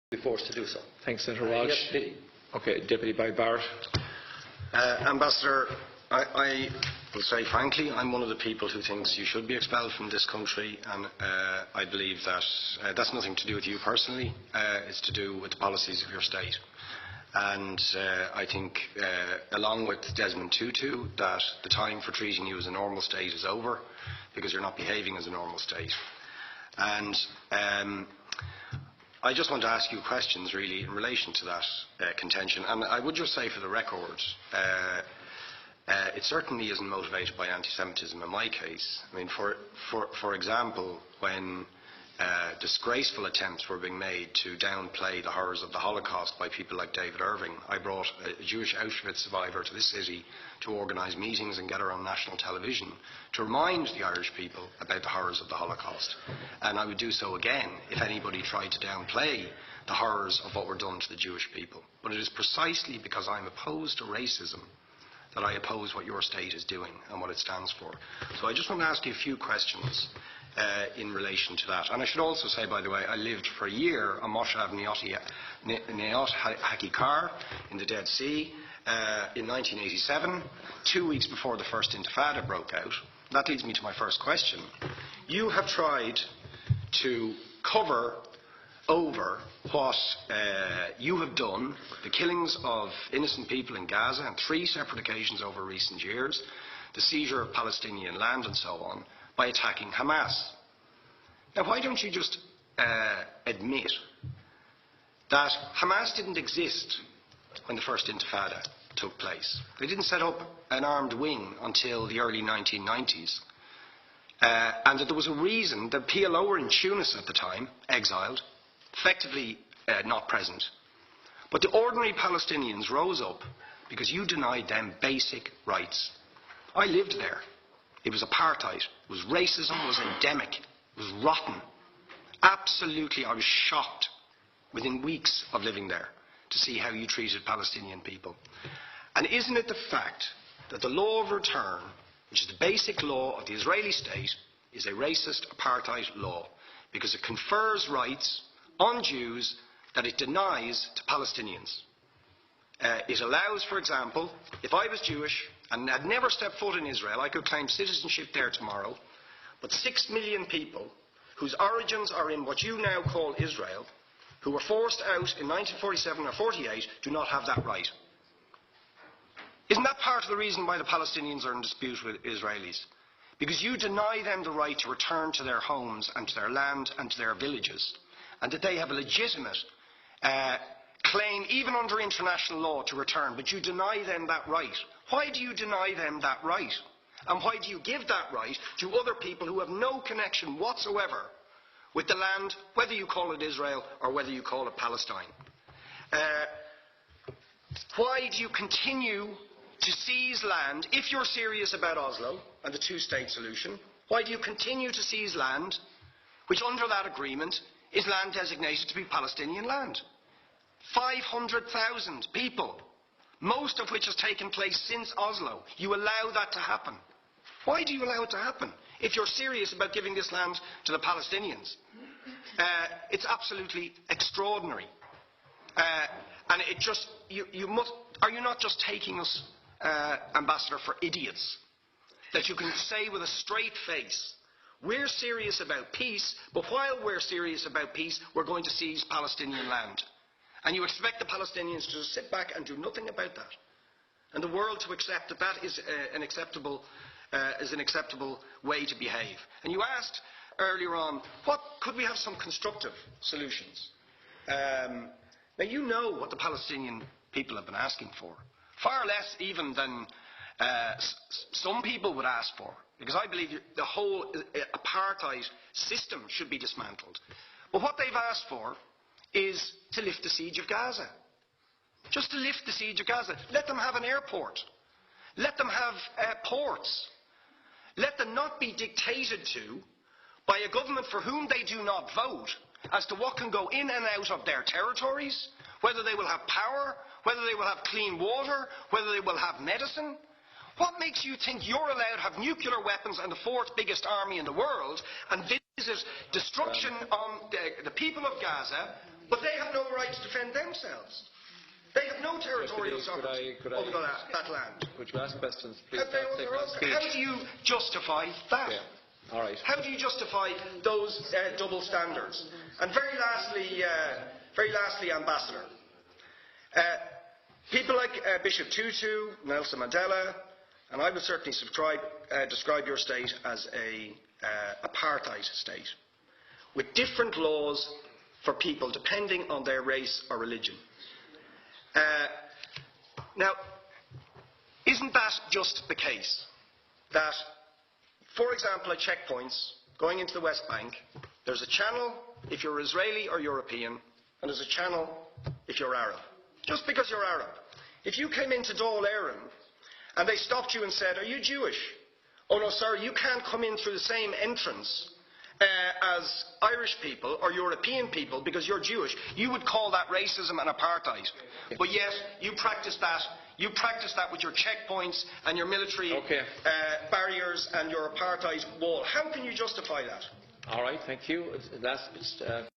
be forced to do so. Thanks, Senator Walsh. Yes, please. Okay, Deputy Barrett. Ambassador, I will say frankly, I'm one of the people who thinks you should be expelled from this country, and I believe that that's nothing to do with you personally. It's to do with the policies of your state. And I think, along with Desmond Tutu, that the time for treating you as a normal state is over, because you're not behaving as a normal state. And I just want to ask you questions, really, in relation to that contention. And I would just say, for the record, it certainly isn't motivated by anti-Semitism in my case. I mean, for example, when disgraceful attempts were being made to downplay the horrors of the Holocaust by people like David Irving, I brought a Jewish Auschwitz survivor to this city to organise meetings and get her on national television to remind the Irish people about the horrors of the Holocaust. And I would do so again if anybody tried to downplay the horrors of what were done to the Jewish people. But it is precisely because I'm opposed to racism that I oppose what your state is doing and what it stands for. So I just want to ask you a few questions in relation to that. And I should also say, by the way, I lived for a year on Moshav Neot Hakikar in the Dead Sea in 1987, 2 weeks before the first Intifada broke out. That leads me to my first question. You have tried to cover over what you have done, the killings of innocent people in Gaza on 3 separate occasions over recent years, the seizure of Palestinian land and so on, by attacking Hamas. Now, why don't you just admit that Hamas didn't exist when the first Intifada took place? They didn't set up an armed wing until the early 1990s. And that there was a reason that PLO were in Tunis at the time, exiled, effectively not present. But the ordinary Palestinians rose up because you denied them basic rights. I lived there. It was apartheid. It was racism. It was endemic. It was rotten. Absolutely, I was shocked within weeks of living there to see how you treated Palestinian people. And isn't it the fact that the law of return, which is the basic law of the Israeli state, is a racist apartheid law because it confers rights on Jews that it denies to Palestinians? It allows, for example, if I was Jewish and had never stepped foot in Israel, I could claim citizenship there tomorrow, but 6 million people whose origins are in what you now call Israel, who were forced out in 1947 or 48, do not have that right. Isn't that part of the reason why the Palestinians are in dispute with Israelis? Because you deny them the right to return to their homes and to their land and to their villages, and that they have a legitimate claim, even under international law, to return, but you deny them that right. Why do you deny them that right? And why do you give that right to other people who have no connection whatsoever with the land, whether you call it Israel or whether you call it Palestine? Why do you continue to seize land, if you're serious about Oslo and the two-state solution? Why do you continue to seize land, which under that agreement is land designated to be Palestinian land? 500,000 people, most of which has taken place since Oslo. You allow that to happen. Why do you allow it to happen if you're serious about giving this land to the Palestinians? It's absolutely extraordinary. And it just, are you not just taking us, Ambassador, for idiots? That you can say with a straight face, we're serious about peace, but while we're serious about peace, we're going to seize Palestinian land. And you expect the Palestinians to just sit back and do nothing about that. And the world to accept that that is an acceptable way to behave. And you asked earlier on, could we have some constructive solutions? Now, you know what the Palestinian people have been asking for. Far less even than some people would ask for. Because I believe the whole apartheid system should be dismantled. But what they've asked for is to lift the siege of Gaza. Just to lift the siege of Gaza. Let them have an airport. Let them have ports. Let them not be dictated to by a government for whom they do not vote as to what can go in and out of their territories, whether they will have power, whether they will have clean water, whether they will have medicine. What makes you think you're allowed to have nuclear weapons and the 4th biggest army in the world and visit destruction on the people of Gaza, but they have no right defend themselves. They have no territorial sovereignty over that land. Could you ask questions, please? How do you justify that? Yeah. All right. How do you justify those double standards? And very lastly, Ambassador, people like Bishop Tutu, Nelson Mandela, and I would certainly describe your state as a apartheid state, with different laws for people depending on their race or religion. Now, isn't that just the case that, for example, at checkpoints going into the West Bank, there's a channel if you're Israeli or European, and there's a channel if you're Arab? Just because you're Arab. If you came into Dáil Éireann and they stopped you and said, "Are you Jewish?" "Oh no, sir, you can't come in through the same entrance as Irish people or European people because you're Jewish," you would call that racism and apartheid. But yet, you practice that. You practice that with your checkpoints and your military barriers and your apartheid wall. How can you justify that? All right, thank you. Last